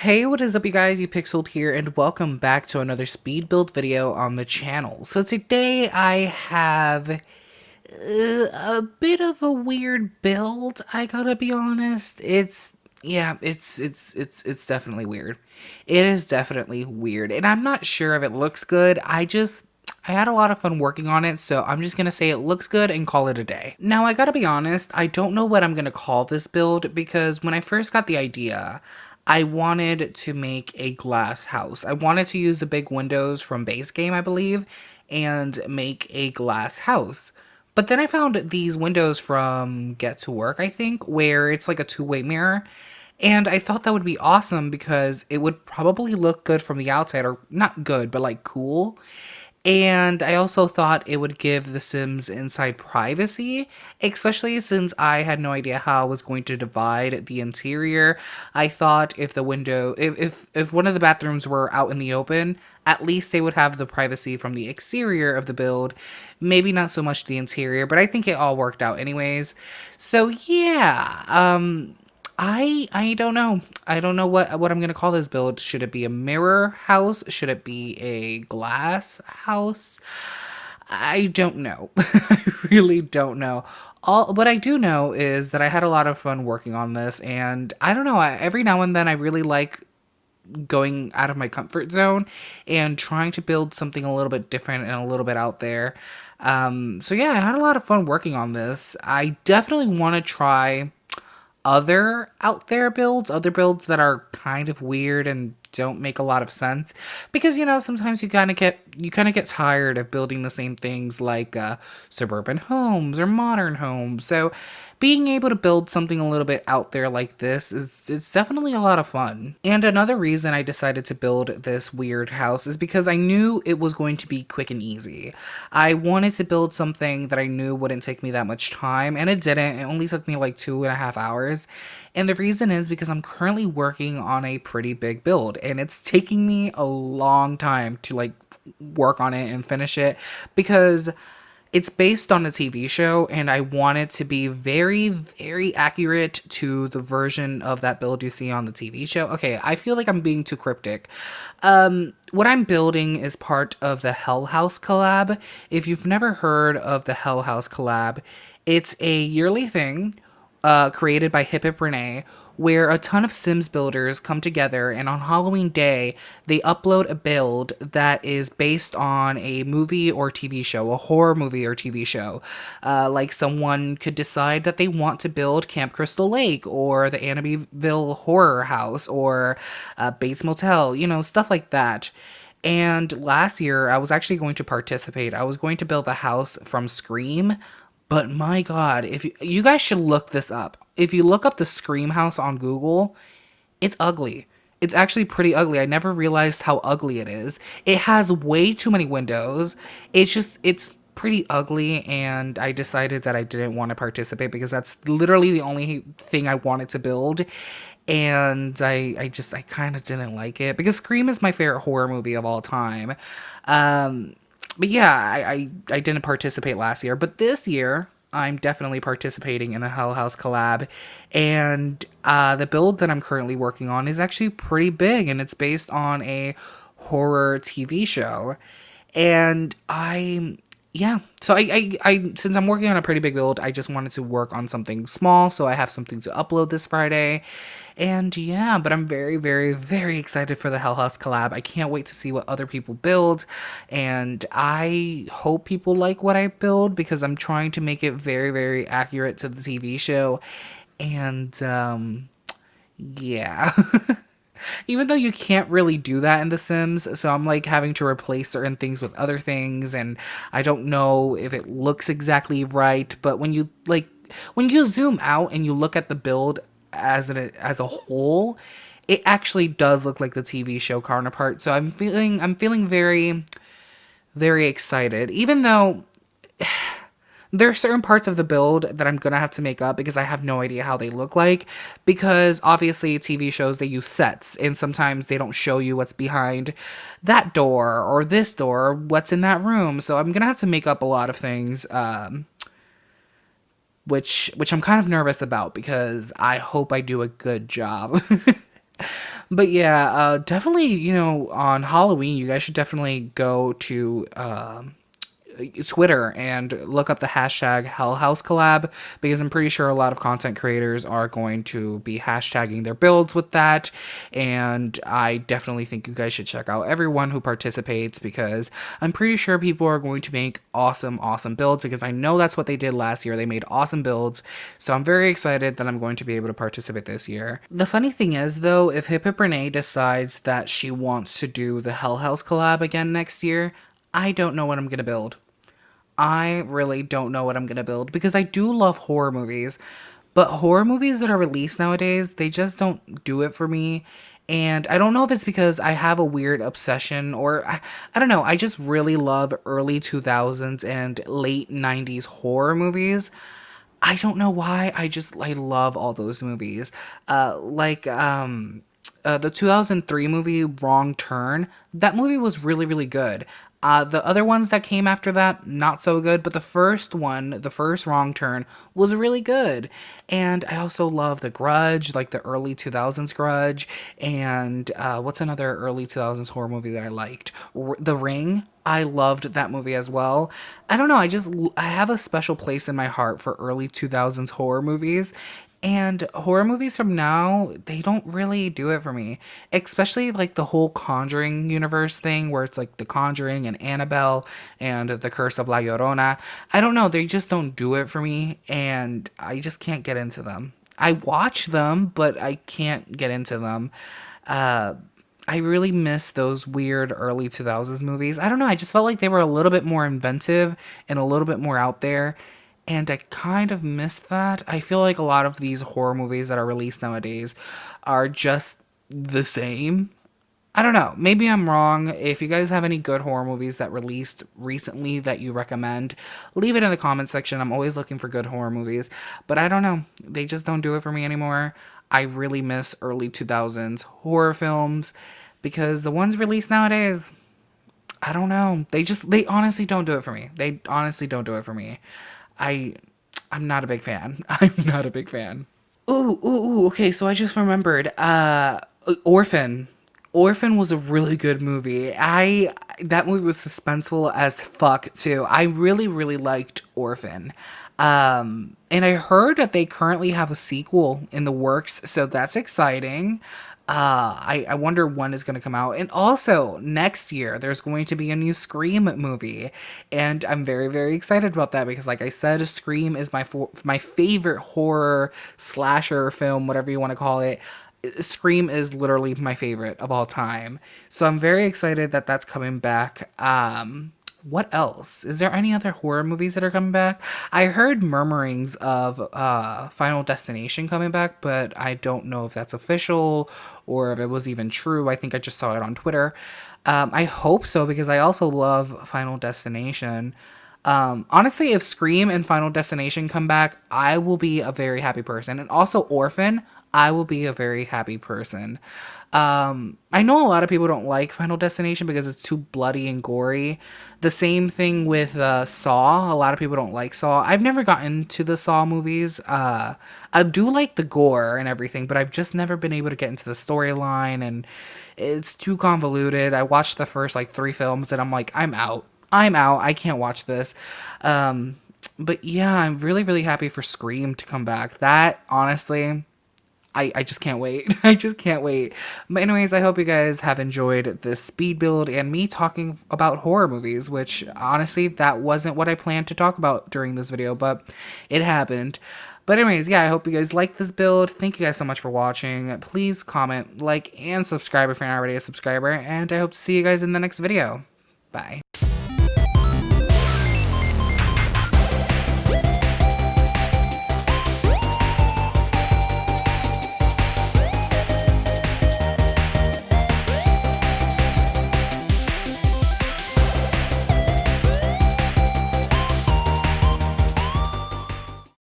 Hey, what is up you guys, you Pixeled here, and welcome back to another speed build video on the channel. So today I have a bit of a weird build, I gotta be honest. It's definitely weird. It is definitely weird, and I'm not sure if it looks good. I had a lot of fun working on it, so I'm just gonna say it looks good and call it a day. Now, I gotta be honest, I don't know what I'm gonna call this build because when I first got the idea, I wanted to make a glass house. I wanted to use the big windows from base game, I believe, and make a glass house. But then I found these windows from Get to Work, I think, where it's like a two-way mirror. And I thought that would be awesome because it would probably look good from the outside, or not good, but like cool. And I also thought it would give The Sims inside privacy, especially since I had no idea how I was going to divide the interior. I thought if the window, if one of the bathrooms were out in the open, at least they would have the privacy from the exterior of the build. Maybe not so much the interior, but I think it all worked out anyways. So yeah, I don't know. I don't know what I'm gonna call this build. Should it be a mirror house? Should it be a glass house? I don't know. I really don't know. All what I do know is that I had a lot of fun working on this, and I don't know. Every now and then, I really like going out of my comfort zone and trying to build something a little bit different and a little bit out there. So yeah, I had a lot of fun working on this. I definitely want to try other out there builds, other builds that are kind of weird and don't make a lot of sense, because sometimes you kind of get tired of building the same things like suburban homes or modern homes. So being able to build something a little bit out there like this is it's definitely a lot of fun. And another reason I decided to build this weird house is because I knew it was going to be quick and easy. I wanted to build something that I knew wouldn't take me that much time, and it didn't. It only took me like 2.5 hours. And the reason is because I'm currently working on a pretty big build, and it's taking me a long time to like work on it and finish it because it's based on a TV show, and I want it to be very, very accurate to the version of that build you see on the TV show. Okay, I feel like I'm being too cryptic. What I'm building is part of the Hell House collab. If you've never heard of the Hell House collab, it's a yearly thing created by Hip Hip Renee, where a ton of Sims builders come together, and on Halloween Day, they upload a build that is based on a movie or TV show, a horror movie or TV show. Like someone could decide that they want to build Camp Crystal Lake, or the Amityville Horror House, or Bates Motel, stuff like that. And last year, I was actually going to participate. I was going to build a house from Scream, but my God, if you guys should look this up. If you look up the Scream house on Google, it's ugly. It's actually pretty ugly. I never realized how ugly it is. It has way too many windows. It's pretty ugly, and I decided that I didn't want to participate because that's literally the only thing I wanted to build. And I kind of didn't like it because Scream is my favorite horror movie of all time. But yeah, I didn't participate last year, but this year I'm definitely participating in a Hell House collab, and the build that I'm currently working on is actually pretty big, and it's based on a horror TV show, and yeah, so I since I'm working on a pretty big build, I just wanted to work on something small so I have something to upload this Friday. And yeah, but I'm very, very, very excited for the Hell House collab. I can't wait to see what other people build, and I hope people like what I build because I'm trying to make it very, very accurate to the TV show. And yeah. Even though you can't really do that in The Sims, so I'm like having to replace certain things with other things, and I don't know if it looks exactly right, but when you zoom out and you look at the build as a whole, it actually does look like the TV show counterpart. So I'm feeling very, very excited, even though there are certain parts of the build that I'm gonna have to make up because I have no idea how they look like. Because obviously, TV shows, they use sets, and sometimes they don't show you what's behind that door or this door, or what's in that room. So I'm gonna have to make up a lot of things, which I'm kind of nervous about because I hope I do a good job. But yeah, definitely, on Halloween, you guys should definitely go to Twitter and look up the hashtag Hell House collab, because I'm pretty sure a lot of content creators are going to be hashtagging their builds with that. And I definitely think you guys should check out everyone who participates, because I'm pretty sure people are going to make awesome, awesome builds, because I know that's what they did last year. They made awesome builds. So I'm very excited that I'm going to be able to participate this year. The funny thing is, though, if Hip Hip Renee decides that she wants to do the Hell House collab again next year, I don't know what I'm going to build. I really don't know what I'm gonna build, because I do love horror movies, but horror movies that are released nowadays, they just don't do it for me. And I don't know if it's because I have a weird obsession, or I don't know, I just really love early 2000s and late 90s horror movies. I don't know why. I love all those movies. The 2003 movie Wrong Turn. That movie was really, really good. The other ones that came after that, not so good, but the first one, the first Wrong Turn, was really good. And I also love The Grudge, like the early 2000s Grudge. And what's another early 2000s horror movie that I liked? The Ring. I loved that movie as well. I don't know, I have a special place in my heart for early 2000s horror movies. And horror movies from now, they don't really do it for me. Especially like the whole Conjuring universe thing, where it's like The Conjuring and Annabelle and The Curse of La Llorona. I don't know, they just don't do it for me, and I just can't get into them. I watch them, but I can't get into them. Uh, I really miss those weird early 2000s movies. I don't know, I just felt like they were a little bit more inventive and a little bit more out there. And I kind of missed that. I feel like a lot of these horror movies that are released nowadays are just the same. I don't know. Maybe I'm wrong. If you guys have any good horror movies that released recently that you recommend, leave it in the comment section. I'm always looking for good horror movies. But I don't know. They just don't do it for me anymore. I really miss early 2000s horror films, because the ones released nowadays, I don't know. They honestly don't do it for me. They honestly don't do it for me. I I'm not a big fan. I'm not a big fan. Ooh, okay, so I just remembered. Orphan. Orphan was a really good movie. I That movie was suspenseful as fuck too. I really, really liked Orphan. And I heard that they currently have a sequel in the works, so that's exciting. I wonder when it's going to come out. And also, next year, there's going to be a new Scream movie. And I'm very, very excited about that, because, like I said, Scream is my favorite horror slasher film, whatever you want to call it. Scream is literally my favorite of all time. So I'm very excited that that's coming back. What else? Is there any other horror movies that are coming back? I heard murmurings of Final Destination coming back, but I don't know if that's official or if it was even true. I think I just saw it on Twitter. I hope so, because I also love Final Destination. Honestly, if Scream and Final Destination come back, I will be a very happy person. And also Orphan, I will be a very happy person. I know a lot of people don't like Final Destination because it's too bloody and gory. The same thing with Saw. A lot of people don't like Saw. I've never gotten to the Saw movies. I do like the gore and everything, but I've just never been able to get into the storyline, and it's too convoluted. I watched the first like 3 films and I'm like, I'm out. I'm out. I can't watch this. But yeah, I'm really, really happy for Scream to come back. That, honestly, I just can't wait. I just can't wait. But anyways, I hope you guys have enjoyed this speed build and me talking about horror movies, which honestly, that wasn't what I planned to talk about during this video, but it happened. But anyways, yeah, I hope you guys like this build. Thank you guys so much for watching. Please comment, like, and subscribe if you're not already a subscriber, and I hope to see you guys in the next video. Bye.